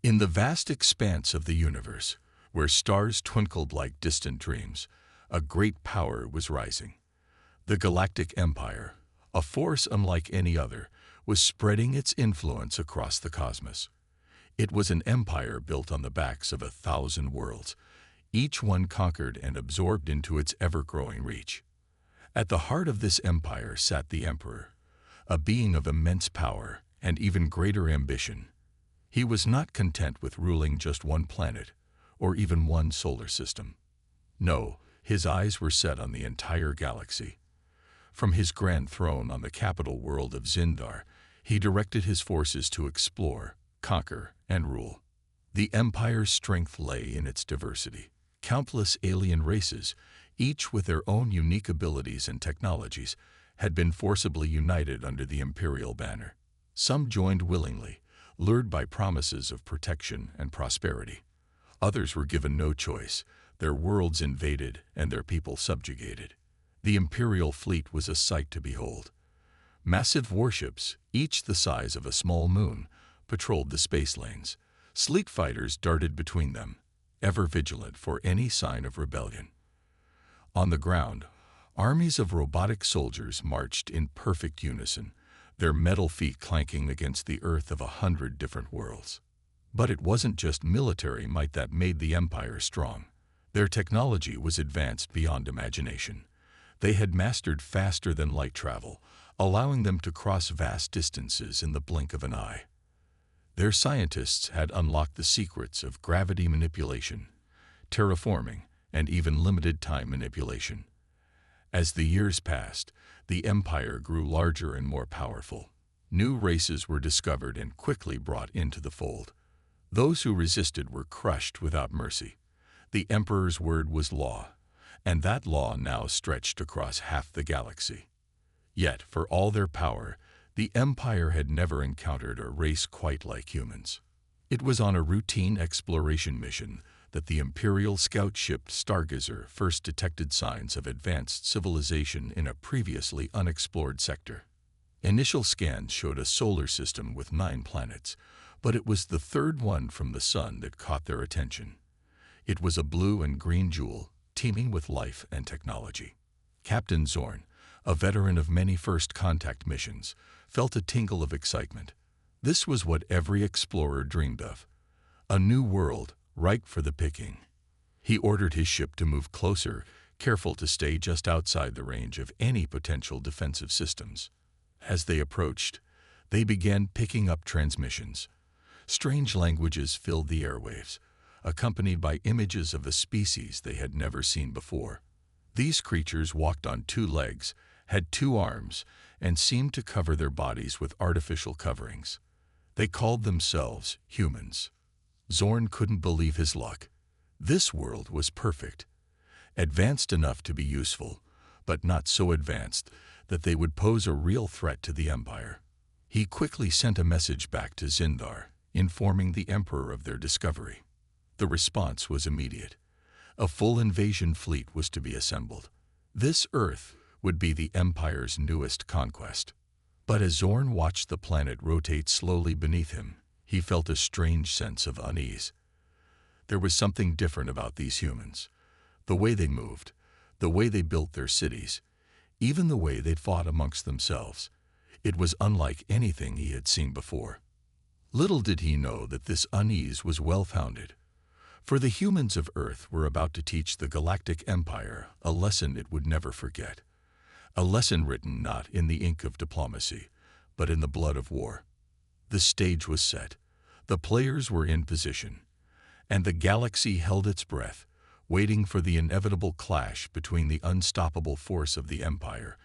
In the vast expanse of the universe, where stars twinkled like distant dreams, a great power was rising. The Galactic Empire, a force unlike any other, was spreading its influence across the cosmos. It was an empire built on the backs of 1,000 worlds, each one conquered and absorbed into its ever-growing reach. At the heart of this empire sat the Emperor, a being of immense power and even greater ambition. He was not content with ruling just one planet, or even one solar system. No, his eyes were set on the entire galaxy. From his grand throne on the capital world of Zindar, he directed his forces to explore, conquer, and rule. The Empire's strength lay in its diversity. Countless alien races, each with their own unique abilities and technologies, had been forcibly united under the Imperial banner. Some joined willingly, lured by promises of protection and prosperity. Others were given no choice, their worlds invaded and their people subjugated. The Imperial fleet was a sight to behold. Massive warships, each the size of a small moon, patrolled the space lanes. Sleek fighters darted between them, ever vigilant for any sign of rebellion. On the ground, armies of robotic soldiers marched in perfect unison, their metal feet clanking against the earth of 100 different worlds. But it wasn't just military might that made the Empire strong. Their technology was advanced beyond imagination. They had mastered faster than light travel, allowing them to cross vast distances in the blink of an eye. Their scientists had unlocked the secrets of gravity manipulation, terraforming, and even limited time manipulation. As the years passed, the Empire grew larger and more powerful. New races were discovered and quickly brought into the fold. Those who resisted were crushed without mercy. The Emperor's word was law, and that law now stretched across half the galaxy. Yet, for all their power, the Empire had never encountered a race quite like humans. It was on a routine exploration mission that the Imperial scout ship Stargazer first detected signs of advanced civilization in a previously unexplored sector. Initial scans showed a solar system with 9 planets, but it was the third one from the sun that caught their attention. It was a blue and green jewel, teeming with life and technology. Captain Zorn, a veteran of many first contact missions, felt a tingle of excitement. This was what every explorer dreamed of. A new world, ripe for the picking. He ordered his ship to move closer, careful to stay just outside the range of any potential defensive systems. As they approached, they began picking up transmissions. Strange languages filled the airwaves, accompanied by images of a species they had never seen before. These creatures walked on 2 legs, had 2 arms, and seemed to cover their bodies with artificial coverings. They called themselves humans. Zorn couldn't believe his luck. This world was perfect. Advanced enough to be useful, but not so advanced that they would pose a real threat to the Empire. He quickly sent a message back to Zindar, informing the Emperor of their discovery. The response was immediate. A full invasion fleet was to be assembled. This Earth would be the Empire's newest conquest. But as Zorn watched the planet rotate slowly beneath him, he felt a strange sense of unease. There was something different about these humans. The way they moved, the way they built their cities, even the way they fought amongst themselves. It was unlike anything he had seen before. Little did he know that this unease was well-founded. For the humans of Earth were about to teach the Galactic Empire a lesson it would never forget. A lesson written not in the ink of diplomacy, but in the blood of war. The stage was set, the players were in position, and the galaxy held its breath, waiting for the inevitable clash between the unstoppable force of the Empire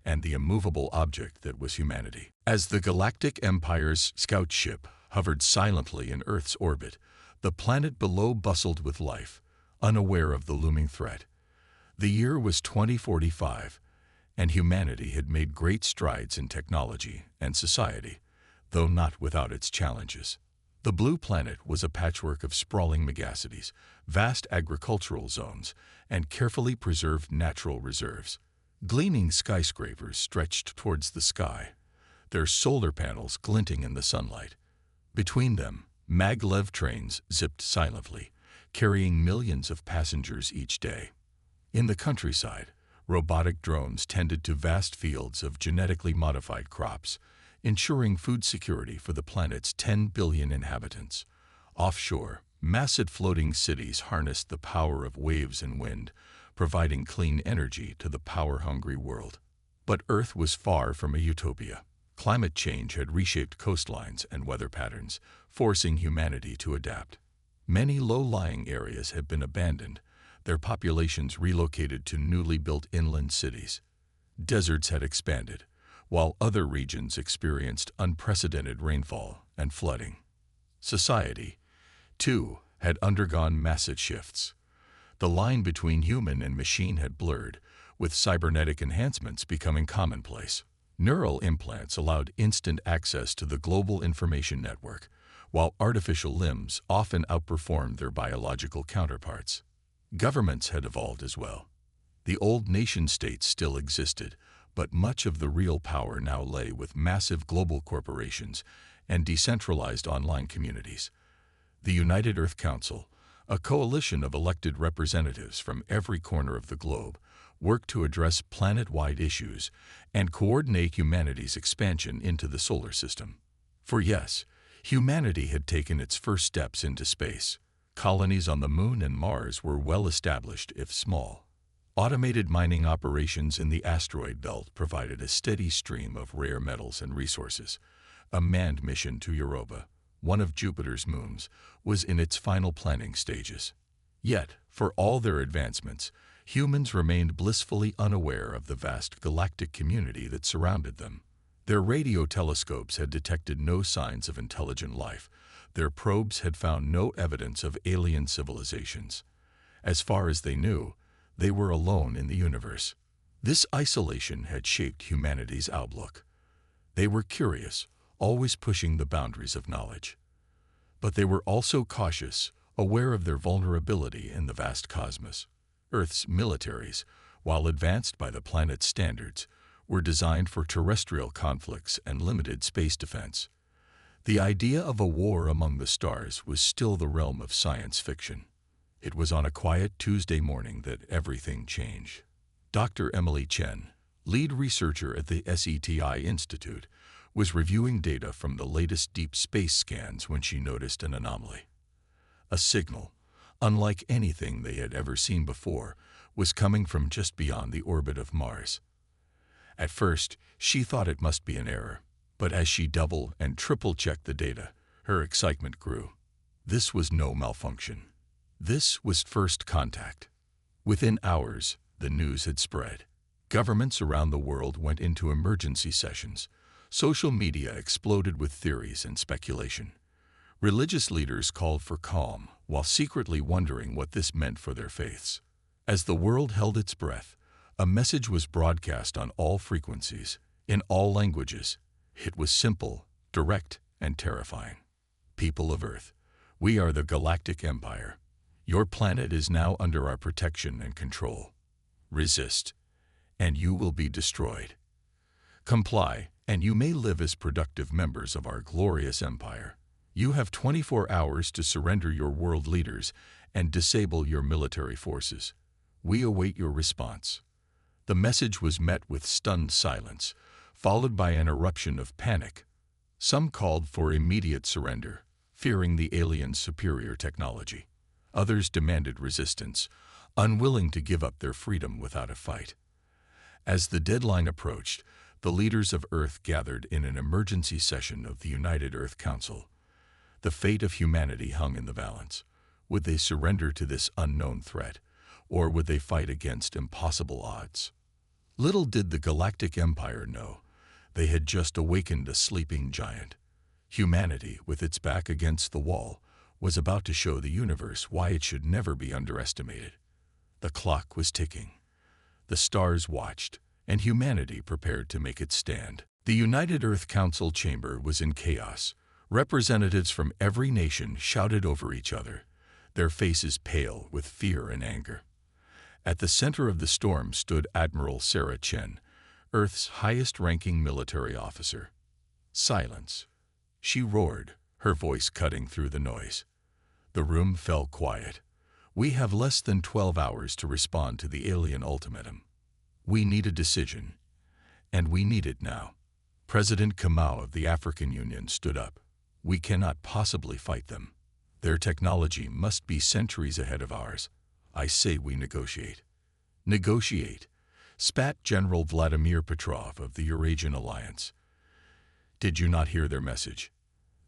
and the immovable object that was humanity. As the Galactic Empire's scout ship hovered silently in Earth's orbit, the planet below bustled with life, unaware of the looming threat. The year was 2045, and humanity had made great strides in technology and society, though not without its challenges. The blue planet was a patchwork of sprawling megacities, vast agricultural zones, and carefully preserved natural reserves. Gleaming skyscrapers stretched towards the sky, their solar panels glinting in the sunlight. Between them, Maglev trains zipped silently, carrying millions of passengers each day. In the countryside, robotic drones tended to vast fields of genetically modified crops, ensuring food security for the planet's 10 billion inhabitants. Offshore, massive floating cities harnessed the power of waves and wind, providing clean energy to the power-hungry world. But Earth was far from a utopia. Climate change had reshaped coastlines and weather patterns, forcing humanity to adapt. Many low-lying areas had been abandoned, their populations relocated to newly built inland cities. Deserts had expanded, while other regions experienced unprecedented rainfall and flooding. Society, too, had undergone massive shifts. The line between human and machine had blurred, with cybernetic enhancements becoming commonplace. Neural implants allowed instant access to the global information network, while artificial limbs often outperformed their biological counterparts. Governments had evolved as well. The old nation-states still existed, but much of the real power now lay with massive global corporations and decentralized online communities. The United Earth Council, a coalition of elected representatives from every corner of the globe, worked to address planet-wide issues and coordinate humanity's expansion into the solar system. For yes, humanity had taken its first steps into space. Colonies on the Moon and Mars were well established, if small. Automated mining operations in the asteroid belt provided a steady stream of rare metals and resources. A manned mission to Europa, one of Jupiter's moons, was in its final planning stages. Yet, for all their advancements, humans remained blissfully unaware of the vast galactic community that surrounded them. Their radio telescopes had detected no signs of intelligent life. Their probes had found no evidence of alien civilizations. As far as they knew, they were alone in the universe. This isolation had shaped humanity's outlook. They were curious, always pushing the boundaries of knowledge. But they were also cautious, aware of their vulnerability in the vast cosmos. Earth's militaries, while advanced by the planet's standards, were designed for terrestrial conflicts and limited space defense. The idea of a war among the stars was still the realm of science fiction. It was on a quiet Tuesday morning that everything changed. Dr. Emily Chen, lead researcher at the SETI Institute, was reviewing data from the latest deep space scans when she noticed an anomaly. A signal, unlike anything they had ever seen before, was coming from just beyond the orbit of Mars. At first, she thought it must be an error, but as she double and triple checked the data, her excitement grew. This was no malfunction. This was first contact. Within hours, the news had spread. Governments around the world went into emergency sessions. Social media exploded with theories and speculation. Religious leaders called for calm, while secretly wondering what this meant for their faiths. As the world held its breath, a message was broadcast on all frequencies, in all languages. It was simple, direct, and terrifying. People of Earth, we are the Galactic Empire. Your planet is now under our protection and control. Resist, and you will be destroyed. Comply, and you may live as productive members of our glorious empire. You have 24 hours to surrender your world leaders and disable your military forces. We await your response. The message was met with stunned silence, followed by an eruption of panic. Some called for immediate surrender, fearing the aliens' superior technology. Others demanded resistance, unwilling to give up their freedom without a fight. As the deadline approached, the leaders of Earth gathered in an emergency session of the United Earth Council. The fate of humanity hung in the balance. Would they surrender to this unknown threat, or would they fight against impossible odds? Little did the Galactic Empire know, they had just awakened a sleeping giant. Humanity, with its back against the wall, was about to show the universe why it should never be underestimated. The clock was ticking. The stars watched, and humanity prepared to make its stand. The United Earth Council chamber was in chaos. Representatives from every nation shouted over each other, their faces pale with fear and anger. At the center of the storm stood Admiral Sarah Chen, Earth's highest-ranking military officer. Silence. She roared, her voice cutting through the noise. The room fell quiet. "We have less than 12 hours to respond to the alien ultimatum. We need a decision, and we need it now." President Kamau of the African Union stood up. "We cannot possibly fight them. Their technology must be centuries ahead of ours. I say we negotiate." "Negotiate," spat General Vladimir Petrov of the Eurasian Alliance. "Did you not hear their message?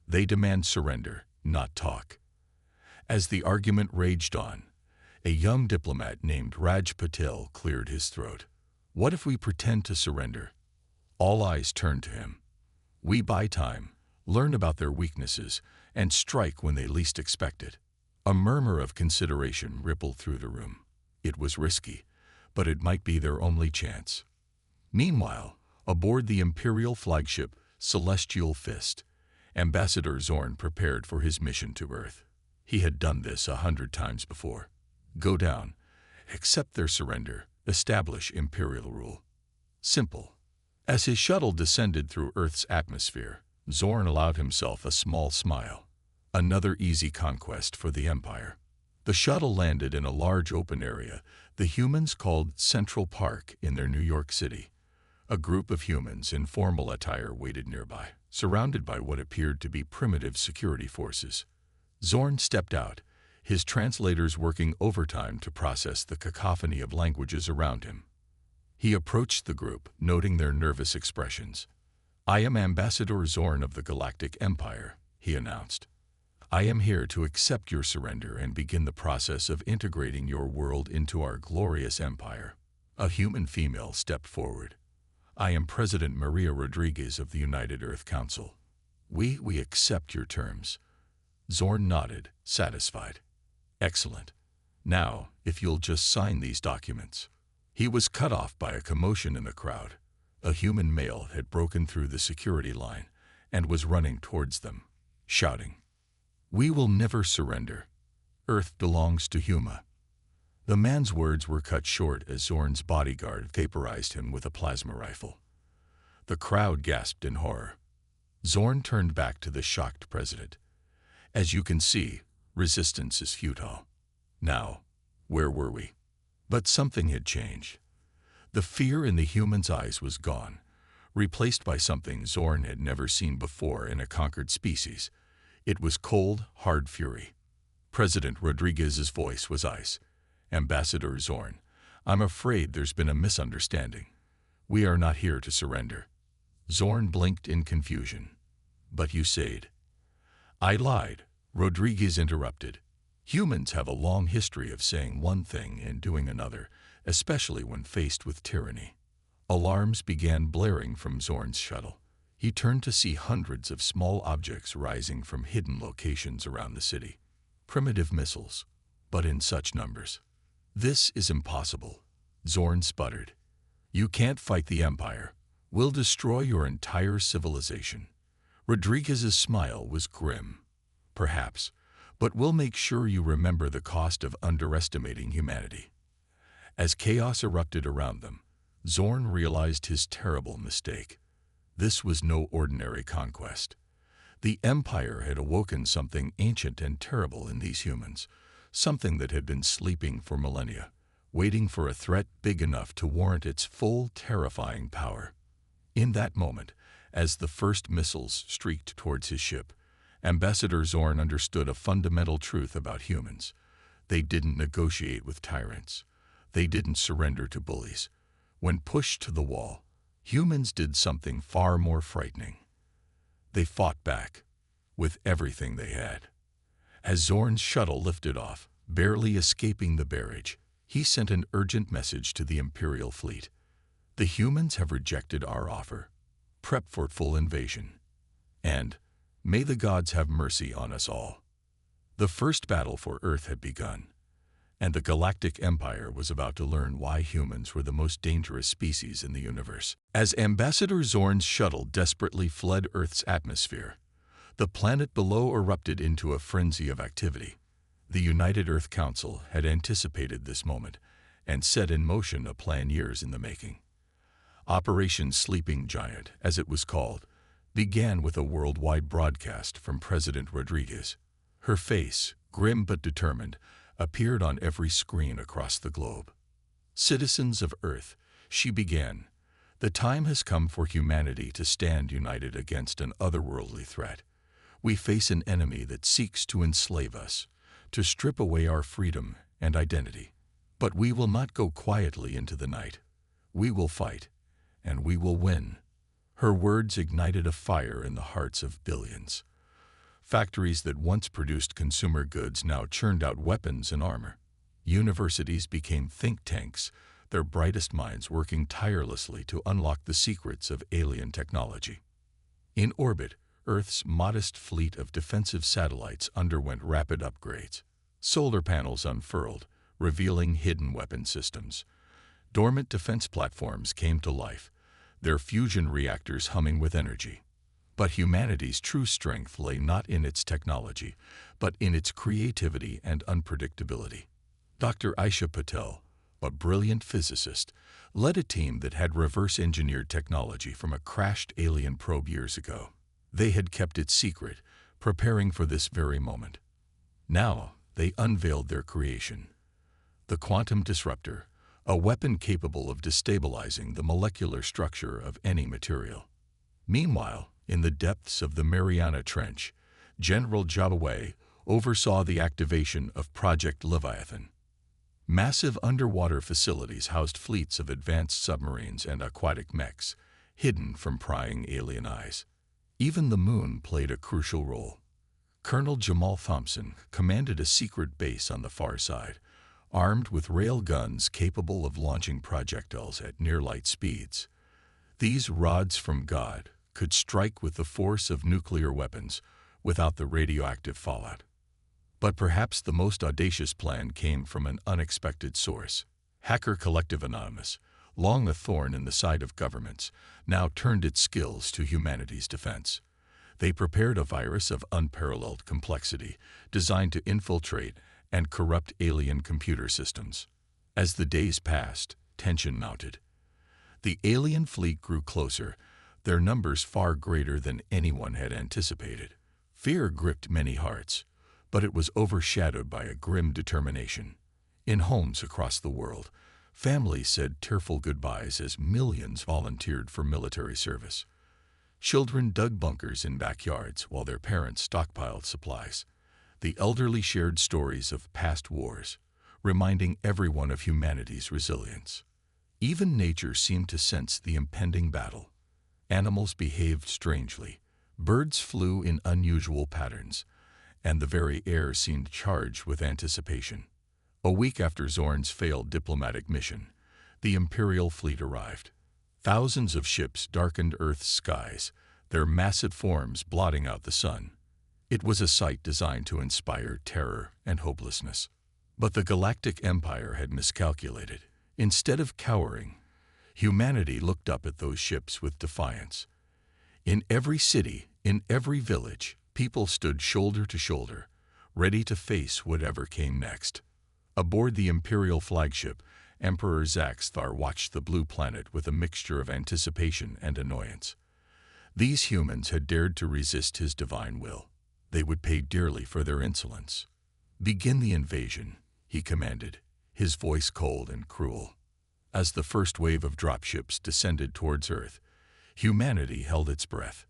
They demand surrender, not talk." As the argument raged on, a young diplomat named Raj Patel cleared his throat. "What if we pretend to surrender?" All eyes turned to him. "We buy time, learn about their weaknesses, and strike when they least expect it." A murmur of consideration rippled through the room. It was risky, but it might be their only chance. Meanwhile, aboard the Imperial flagship Celestial Fist, Ambassador Zorn prepared for his mission to Earth. He had done this 100 times before. Go down, accept their surrender, establish Imperial rule. Simple. As his shuttle descended through Earth's atmosphere, Zorn allowed himself a small smile. Another easy conquest for the Empire. The shuttle landed in a large open area the humans called Central Park in their New York City. A group of humans in formal attire waited nearby, surrounded by what appeared to be primitive security forces. Zorn stepped out, his translators working overtime to process the cacophony of languages around him. He approached the group, noting their nervous expressions. "I am Ambassador Zorn of the Galactic Empire," he announced. "I am here to accept your surrender and begin the process of integrating your world into our glorious empire." A human female stepped forward. "I am President Maria Rodriguez of the United Earth Council. We accept your terms." Zorn nodded, satisfied. "Excellent. Now, if you'll just sign these documents." He was cut off by a commotion in the crowd. A human male had broken through the security line and was running towards them, shouting, "We will never surrender. Earth belongs to Huma." The man's words were cut short as Zorn's bodyguard vaporized him with a plasma rifle. The crowd gasped in horror. Zorn turned back to the shocked president. "As you can see, resistance is futile. Now, where were we?" But something had changed. The fear in the human's eyes was gone, replaced by something Zorn had never seen before in a conquered species. It was cold, hard fury. President Rodriguez's voice was ice. "Ambassador Zorn, I'm afraid there's been a misunderstanding. We are not here to surrender." Zorn blinked in confusion. "But you said." "I lied," Rodriguez interrupted. "Humans have a long history of saying one thing and doing another, especially when faced with tyranny." Alarms began blaring from Zorn's shuttle. He turned to see hundreds of small objects rising from hidden locations around the city. Primitive missiles, but in such numbers. "This is impossible," Zorn sputtered. "You can't fight the Empire. We'll destroy your entire civilization." Rodriguez's smile was grim. "Perhaps, but we'll make sure you remember the cost of underestimating humanity." As chaos erupted around them, Zorn realized his terrible mistake. This was no ordinary conquest. The Empire had awoken something ancient and terrible in these humans, something that had been sleeping for millennia, waiting for a threat big enough to warrant its full, terrifying power. In that moment, as the first missiles streaked towards his ship, Ambassador Zorn understood a fundamental truth about humans. They didn't negotiate with tyrants. They didn't surrender to bullies. When pushed to the wall, humans did something far more frightening. They fought back, with everything they had. As Zorn's shuttle lifted off, barely escaping the barrage, he sent an urgent message to the Imperial fleet. "The humans have rejected our offer. Prep for full invasion. And may the gods have mercy on us all." The first battle for Earth had begun, and the Galactic Empire was about to learn why humans were the most dangerous species in the universe. As Ambassador Zorn's shuttle desperately fled Earth's atmosphere, the planet below erupted into a frenzy of activity. The United Earth Council had anticipated this moment and set in motion a plan years in the making. Operation Sleeping Giant, as it was called, began with a worldwide broadcast from President Rodriguez. Her face, grim but determined, appeared on every screen across the globe. Citizens of Earth, she began, the time has come for humanity to stand united against an otherworldly threat. We face an enemy that seeks to enslave us, to strip away our freedom and identity. But we will not go quietly into the night. We will fight, and we will win. Her words ignited a fire in the hearts of billions. Factories that once produced consumer goods now churned out weapons and armor. Universities became think tanks, their brightest minds working tirelessly to unlock the secrets of alien technology. In orbit, Earth's modest fleet of defensive satellites underwent rapid upgrades. Solar panels unfurled, revealing hidden weapon systems. Dormant defense platforms came to life, their fusion reactors humming with energy. But humanity's true strength lay not in its technology, but in its creativity and unpredictability. Dr. Aisha Patel, a brilliant physicist, led a team that had reverse-engineered technology from a crashed alien probe years ago. They had kept it secret, preparing for this very moment. Now, they unveiled their creation. The quantum disruptor, a weapon capable of destabilizing the molecular structure of any material. Meanwhile, in the depths of the Mariana Trench, General Jabaway oversaw the activation of Project Leviathan. Massive underwater facilities housed fleets of advanced submarines and aquatic mechs, hidden from prying alien eyes. Even the moon played a crucial role. Colonel Jamal Thompson commanded a secret base on the far side, armed with rail guns capable of launching projectiles at near-light speeds. These rods from God could strike with the force of nuclear weapons without the radioactive fallout. But perhaps the most audacious plan came from an unexpected source. Hacker Collective Anonymous, long a thorn in the side of governments, now turned its skills to humanity's defense. They prepared a virus of unparalleled complexity, designed to infiltrate and corrupt alien computer systems. As the days passed, tension mounted. The alien fleet grew closer, their numbers far greater than anyone had anticipated. Fear gripped many hearts, but it was overshadowed by a grim determination. In homes across the world, families said tearful goodbyes as millions volunteered for military service. Children dug bunkers in backyards while their parents stockpiled supplies. The elderly shared stories of past wars, reminding everyone of humanity's resilience. Even nature seemed to sense the impending battle. Animals behaved strangely, birds flew in unusual patterns, and the very air seemed charged with anticipation. A week after Zorn's failed diplomatic mission, the Imperial fleet arrived. Thousands of ships darkened Earth's skies, their massive forms blotting out the sun. It was a sight designed to inspire terror and hopelessness. But the Galactic Empire had miscalculated. Instead of cowering, humanity looked up at those ships with defiance. In every city, in every village, people stood shoulder to shoulder, ready to face whatever came next. Aboard the Imperial flagship, Emperor Zaxthar watched the blue planet with a mixture of anticipation and annoyance. These humans had dared to resist his divine will. They would pay dearly for their insolence. "Begin the invasion," he commanded, his voice cold and cruel. As the first wave of dropships descended towards Earth, humanity held its breath.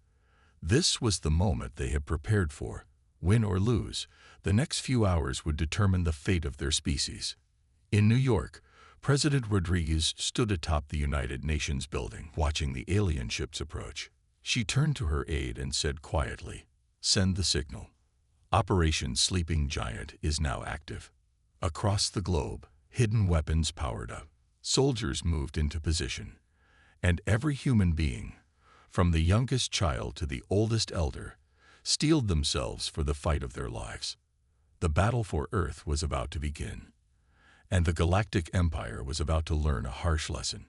This was the moment they had prepared for. Win or lose, the next few hours would determine the fate of their species. In New York, President Rodriguez stood atop the United Nations building, watching the alien ships approach. She turned to her aide and said quietly, "Send the signal. Operation Sleeping Giant is now active." Across the globe, hidden weapons powered up. Soldiers moved into position. And every human being, from the youngest child to the oldest elder, steeled themselves for the fight of their lives. The battle for Earth was about to begin. And the Galactic Empire was about to learn a harsh lesson.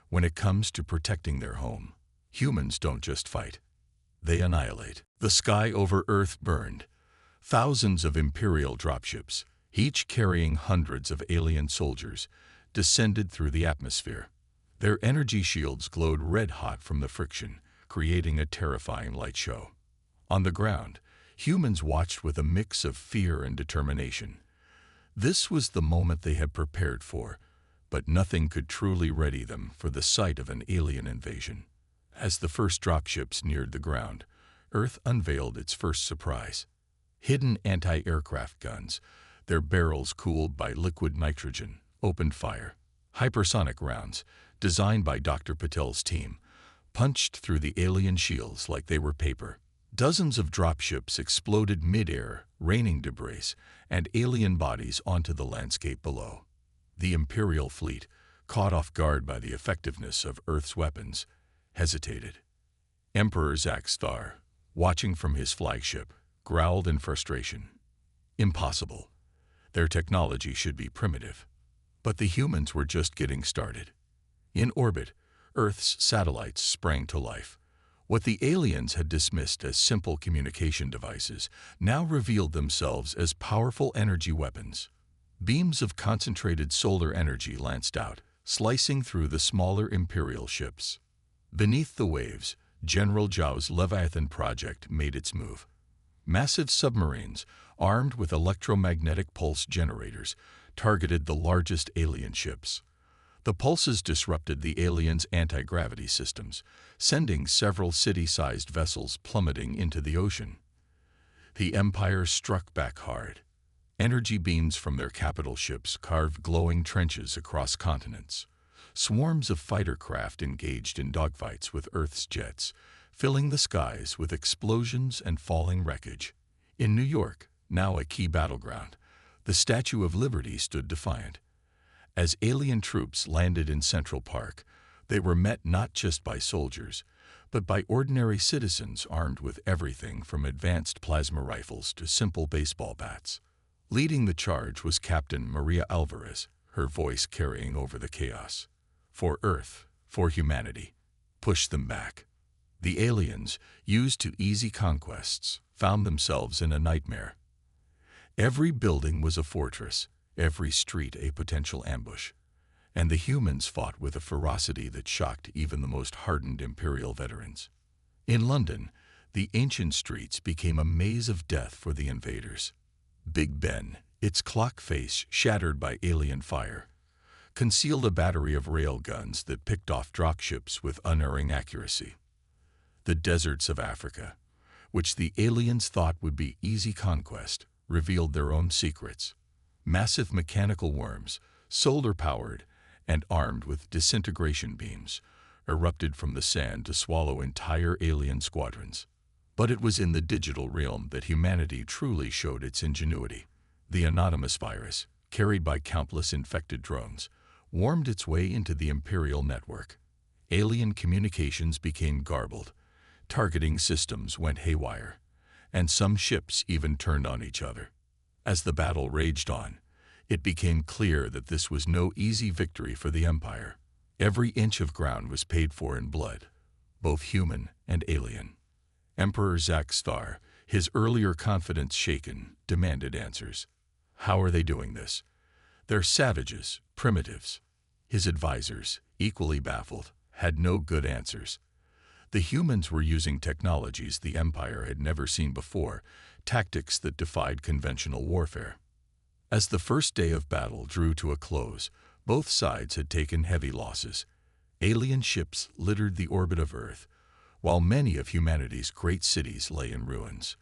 When it comes to protecting their home, humans don't just fight. They annihilate. The sky over Earth burned. Thousands of Imperial dropships, each carrying hundreds of alien soldiers, descended through the atmosphere. Their energy shields glowed red-hot from the friction, creating a terrifying light show. On the ground, humans watched with a mix of fear and determination. This was the moment they had prepared for, but nothing could truly ready them for the sight of an alien invasion. As the first dropships neared the ground, Earth unveiled its first surprise. Hidden anti-aircraft guns, their barrels cooled by liquid nitrogen, opened fire. Hypersonic rounds, designed by Dr. Patel's team, punched through the alien shields like they were paper. Dozens of dropships exploded mid-air, raining debris and alien bodies onto the landscape below. The Imperial fleet, caught off guard by the effectiveness of Earth's weapons, hesitated. Emperor Zaxthar, watching from his flagship, growled in frustration. Impossible. Their technology should be primitive. But the humans were just getting started. In orbit, Earth's satellites sprang to life. What the aliens had dismissed as simple communication devices now revealed themselves as powerful energy weapons. Beams of concentrated solar energy lanced out, slicing through the smaller Imperial ships. Beneath the waves, General Zhao's Leviathan project made its move. Massive submarines, armed with electromagnetic pulse generators, targeted the largest alien ships. The pulses disrupted the aliens' anti-gravity systems, sending several city-sized vessels plummeting into the ocean. The Empire struck back hard. Energy beams from their capital ships carved glowing trenches across continents. Swarms of fighter craft engaged in dogfights with Earth's jets, filling the skies with explosions and falling wreckage. In New York, now a key battleground, the Statue of Liberty stood defiant. As alien troops landed in Central Park, they were met not just by soldiers, but by ordinary citizens armed with everything from advanced plasma rifles to simple baseball bats. Leading the charge was Captain Maria Alvarez, her voice carrying over the chaos. For Earth, for humanity, push them back. The aliens, used to easy conquests, found themselves in a nightmare. Every building was a fortress, every street a potential ambush, and the humans fought with a ferocity that shocked even the most hardened Imperial veterans. In London, the ancient streets became a maze of death for the invaders. Big Ben, its clock face shattered by alien fire, concealed a battery of rail guns that picked off dropships with unerring accuracy. The deserts of Africa, which the aliens thought would be easy conquest, revealed their own secrets. Massive mechanical worms, solar-powered and armed with disintegration beams, erupted from the sand to swallow entire alien squadrons. But it was in the digital realm that humanity truly showed its ingenuity. The anonymous virus, carried by countless infected drones, wormed its way into the Imperial network. Alien communications became garbled, targeting systems went haywire, and some ships even turned on each other. As the battle raged on, it became clear that this was no easy victory for the Empire. Every inch of ground was paid for in blood, both human and alien. Emperor Zaxthar, his earlier confidence shaken, demanded answers. How are they doing this? They're savages, primitives. His advisors, equally baffled, had no good answers. The humans were using technologies the Empire had never seen before, tactics that defied conventional warfare. As the first day of battle drew to a close, both sides had taken heavy losses. Alien ships littered the orbit of Earth, while many of humanity's great cities lay in ruins.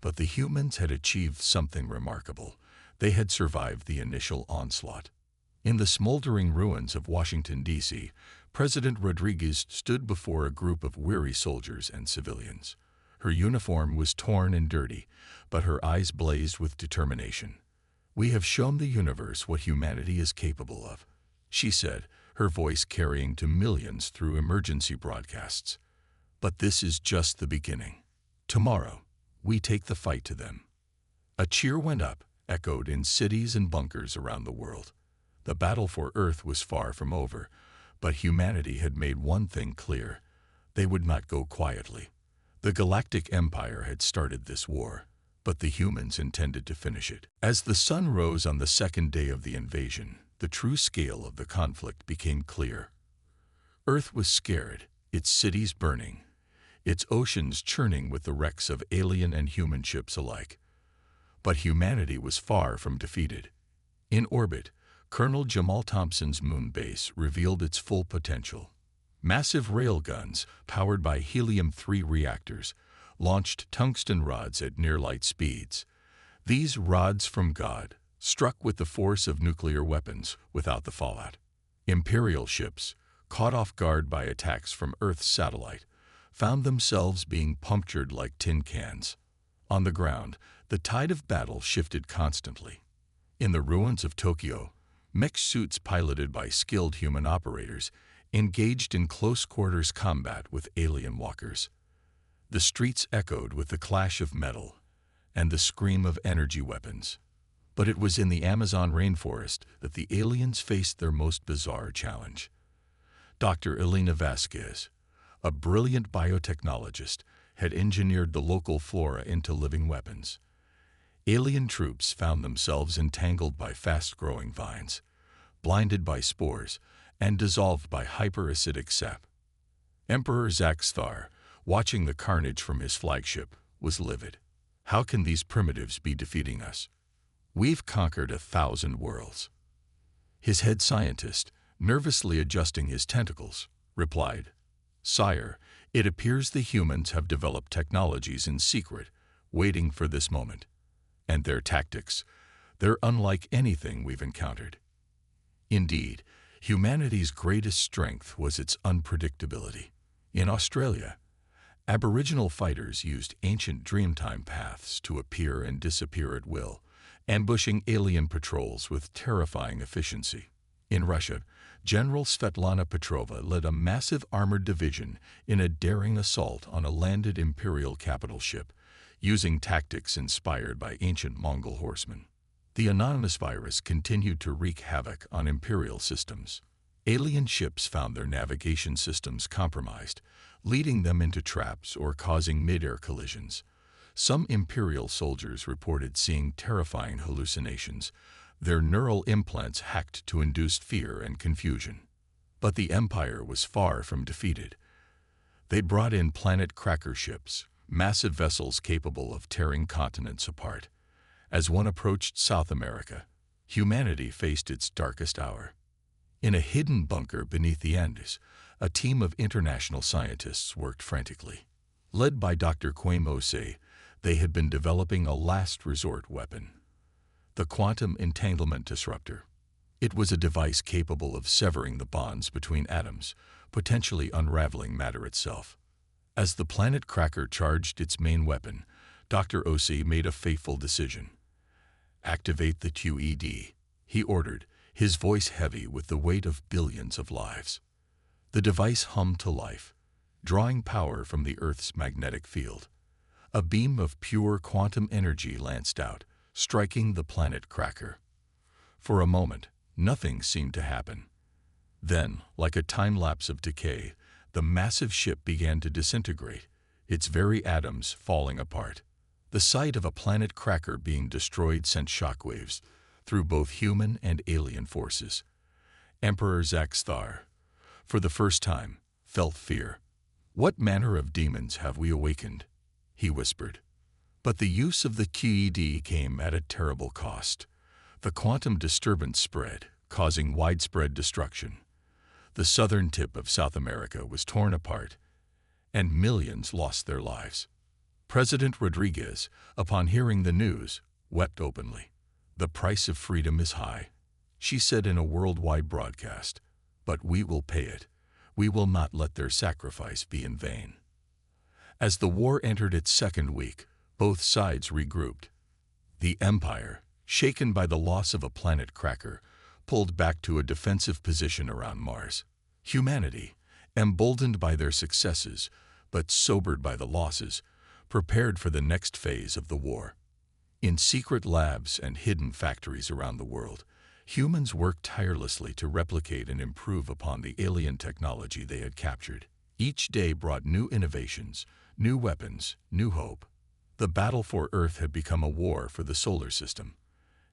But the humans had achieved something remarkable. They had survived the initial onslaught. In the smoldering ruins of Washington, D.C., President Rodriguez stood before a group of weary soldiers and civilians. Her uniform was torn and dirty, but her eyes blazed with determination. "We have shown the universe what humanity is capable of," she said, her voice carrying to millions through emergency broadcasts. "But this is just the beginning. Tomorrow, we take the fight to them." A cheer went up, echoed in cities and bunkers around the world. The battle for Earth was far from over, but humanity had made one thing clear: they would not go quietly. The Galactic Empire had started this war, but the humans intended to finish it. As the sun rose on the second day of the invasion, the true scale of the conflict became clear. Earth was scared, its cities burning, its oceans churning with the wrecks of alien and human ships alike. But humanity was far from defeated. In orbit, Colonel Jamal Thompson's moon base revealed its full potential. Massive railguns, powered by helium-3 reactors, launched tungsten rods at near-light speeds. These rods from God struck with the force of nuclear weapons without the fallout. Imperial ships, caught off guard by attacks from Earth's satellite, found themselves being punctured like tin cans. On the ground, the tide of battle shifted constantly. In the ruins of Tokyo, mech suits piloted by skilled human operators engaged in close-quarters combat with alien walkers. The streets echoed with the clash of metal and the scream of energy weapons. But it was in the Amazon rainforest that the aliens faced their most bizarre challenge. Dr. Elena Vasquez, a brilliant biotechnologist, had engineered the local flora into living weapons. Alien troops found themselves entangled by fast-growing vines, blinded by spores, and dissolved by hyperacidic sap. Emperor Zaxthar, watching the carnage from his flagship, was livid. How can these primitives be defeating us? We've conquered 1,000 worlds. His head scientist, nervously adjusting his tentacles, replied, "Sire, it appears the humans have developed technologies in secret, waiting for this moment. And their tactics, they're unlike anything we've encountered." Indeed, humanity's greatest strength was its unpredictability. In Australia, Aboriginal fighters used ancient Dreamtime paths to appear and disappear at will, ambushing alien patrols with terrifying efficiency. In Russia, General Svetlana Petrova led a massive armored division in a daring assault on a landed imperial capital ship, using tactics inspired by ancient Mongol horsemen. The anonymous virus continued to wreak havoc on imperial systems. Alien ships found their navigation systems compromised, leading them into traps or causing mid-air collisions. Some imperial soldiers reported seeing terrifying hallucinations, their neural implants hacked to induce fear and confusion. But the Empire was far from defeated. They brought in planet cracker ships, massive vessels capable of tearing continents apart. As one approached South America, humanity faced its darkest hour. In a hidden bunker beneath the Andes, a team of international scientists worked frantically. Led by Dr. Quaimose, they had been developing a last-resort weapon, the quantum entanglement disruptor. It was a device capable of severing the bonds between atoms, potentially unraveling matter itself. As the planet cracker charged its main weapon, Dr. Osi made a fateful decision. "Activate the QED," he ordered, his voice heavy with the weight of billions of lives. The device hummed to life, drawing power from the Earth's magnetic field. A beam of pure quantum energy lanced out, striking the planet cracker. For a moment, nothing seemed to happen. Then, like a time-lapse of decay, the massive ship began to disintegrate, its very atoms falling apart. The sight of a planet cracker being destroyed sent shockwaves through both human and alien forces. Emperor Zaxthar, for the first time, felt fear. "What manner of demons have we awakened?" he whispered. But the use of the QED came at a terrible cost. The quantum disturbance spread, causing widespread destruction. The southern tip of South America was torn apart, and millions lost their lives. President Rodriguez, upon hearing the news, wept openly. "The price of freedom is high," she said in a worldwide broadcast, "but we will pay it. We will not let their sacrifice be in vain." As the war entered its second week, both sides regrouped. The Empire, shaken by the loss of a planet cracker, pulled back to a defensive position around Mars. Humanity, emboldened by their successes, but sobered by the losses, prepared for the next phase of the war. In secret labs and hidden factories around the world, humans worked tirelessly to replicate and improve upon the alien technology they had captured. Each day brought new innovations, new weapons, new hope. The battle for Earth had become a war for the solar system,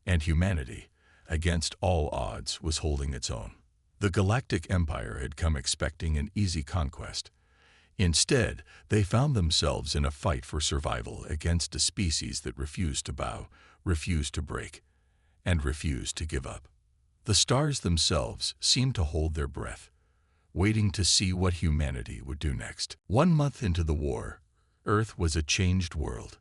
and humanity, against all odds, was holding its own. The Galactic Empire had come expecting an easy conquest. Instead, they found themselves in a fight for survival against a species that refused to bow, refused to break, and refused to give up. The stars themselves seemed to hold their breath, waiting to see what humanity would do next. 1 month into the war, Earth was a changed world.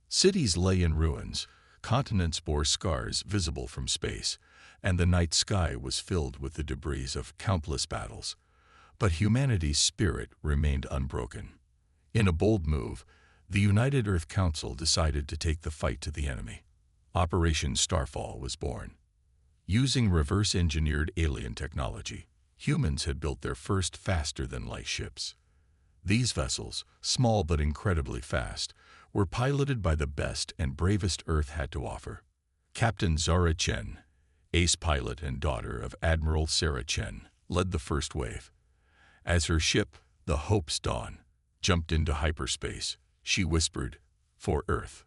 Cities lay in ruins, continents bore scars visible from space, and the night sky was filled with the debris of countless battles. But humanity's spirit remained unbroken. In a bold move, the United Earth Council decided to take the fight to the enemy. Operation Starfall was born. Using reverse-engineered alien technology, humans had built their first faster-than-light ships. These vessels, small but incredibly fast, were piloted by the best and bravest Earth had to offer. Captain Zara Chen, ace pilot and daughter of Admiral Sarah Chen, led the first wave. As her ship, the Hope's Dawn, jumped into hyperspace, she whispered, "For Earth."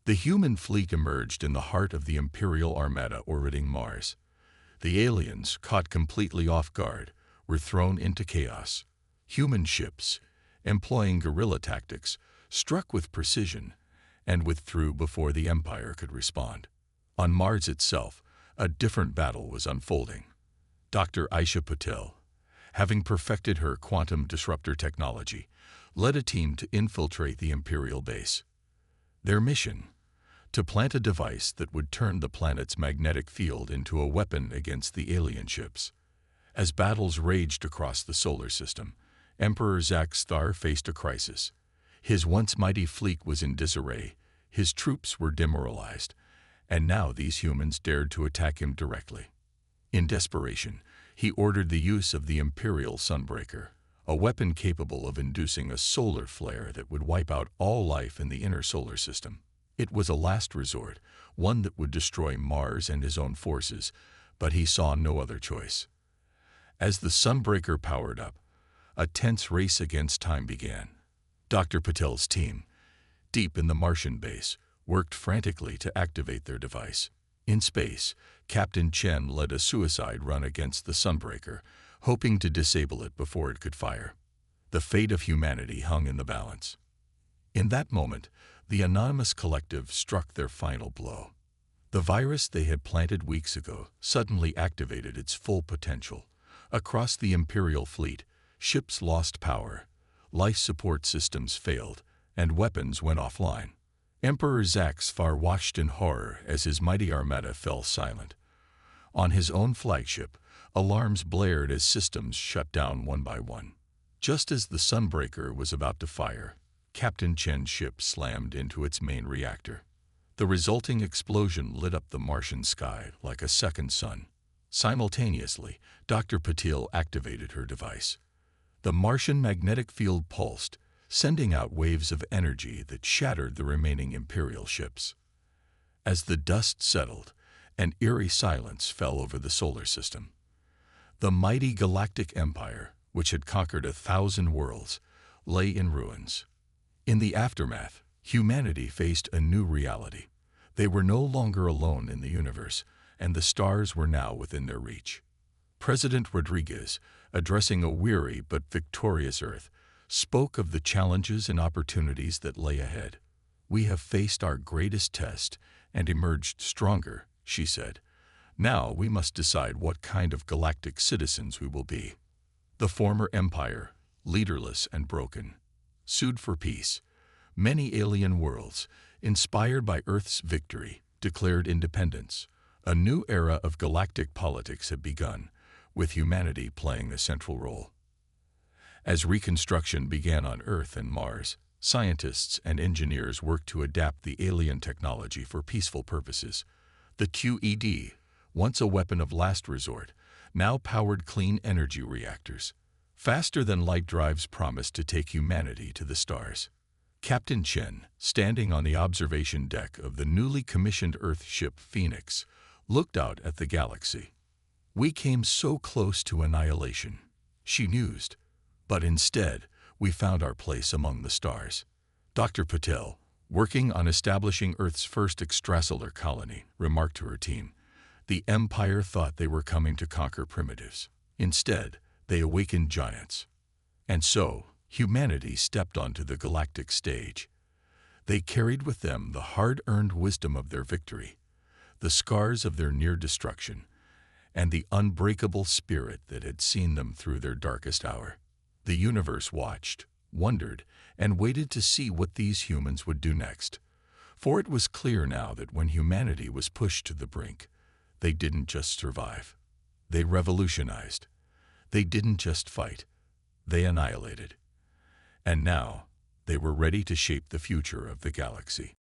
The human fleet emerged in the heart of the Imperial Armada orbiting Mars. The aliens, caught completely off guard, were thrown into chaos. Human ships, employing guerrilla tactics, struck with precision and withdrew before the Empire could respond. On Mars itself, a different battle was unfolding. Dr. Aisha Patel, having perfected her quantum disruptor technology, led a team to infiltrate the Imperial base. Their mission: to plant a device that would turn the planet's magnetic field into a weapon against the alien ships. As battles raged across the solar system, Emperor Zack Star faced a crisis. His once mighty fleet was in disarray, his troops were demoralized, and now these humans dared to attack him directly. In desperation, he ordered the use of the Imperial Sunbreaker, a weapon capable of inducing a solar flare that would wipe out all life in the inner solar system. It was a last resort, one that would destroy Mars and his own forces, but he saw no other choice. As the Sunbreaker powered up, a tense race against time began. Dr. Patel's team, deep in the Martian base, worked frantically to activate their device. In space, Captain Chen led a suicide run against the Sunbreaker, hoping to disable it before it could fire. The fate of humanity hung in the balance. In that moment, the Anonymous Collective struck their final blow. The virus they had planted weeks ago suddenly activated its full potential. Across the Imperial fleet, ships lost power, life support systems failed, and weapons went offline. Emperor Zack Star watched in horror as his mighty armada fell silent. On his own flagship, alarms blared as systems shut down one by one. Just as the Sunbreaker was about to fire, Captain Chen's ship slammed into its main reactor. The resulting explosion lit up the Martian sky like a second sun. Simultaneously, Dr. Patel activated her device. The Martian magnetic field pulsed, sending out waves of energy that shattered the remaining Imperial ships. As the dust settled, an eerie silence fell over the solar system. The mighty Galactic Empire, which had conquered 1,000 worlds, lay in ruins. In the aftermath, humanity faced a new reality. They were no longer alone in the universe, and the stars were now within their reach. President Rodriguez, addressing a weary but victorious Earth, spoke of the challenges and opportunities that lay ahead. "We have faced our greatest test and emerged stronger," she said. "Now we must decide what kind of galactic citizens we will be." The former empire, leaderless and broken, sued for peace. Many alien worlds, inspired by Earth's victory, declared independence. A new era of galactic politics had begun, with humanity playing a central role. As reconstruction began on Earth and Mars, scientists and engineers worked to adapt the alien technology for peaceful purposes. The QED, once a weapon of last resort, now powered clean energy reactors. Faster-than-light drives promised to take humanity to the stars. Captain Chen, standing on the observation deck of the newly commissioned Earth ship Phoenix, looked out at the galaxy. "We came so close to annihilation," she mused. "But instead, we found our place among the stars." Dr. Patel, working on establishing Earth's first extrasolar colony, remarked to her team, "The Empire thought they were coming to conquer primitives. Instead, they awakened giants." And so, humanity stepped onto the galactic stage. They carried with them the hard-earned wisdom of their victory, the scars of their near destruction, and the unbreakable spirit that had seen them through their darkest hour. The universe watched, wondered, and waited to see what these humans would do next. For it was clear now that when humanity was pushed to the brink, they didn't just survive. They revolutionized. They didn't just fight. They annihilated. And now, they were ready to shape the future of the galaxy.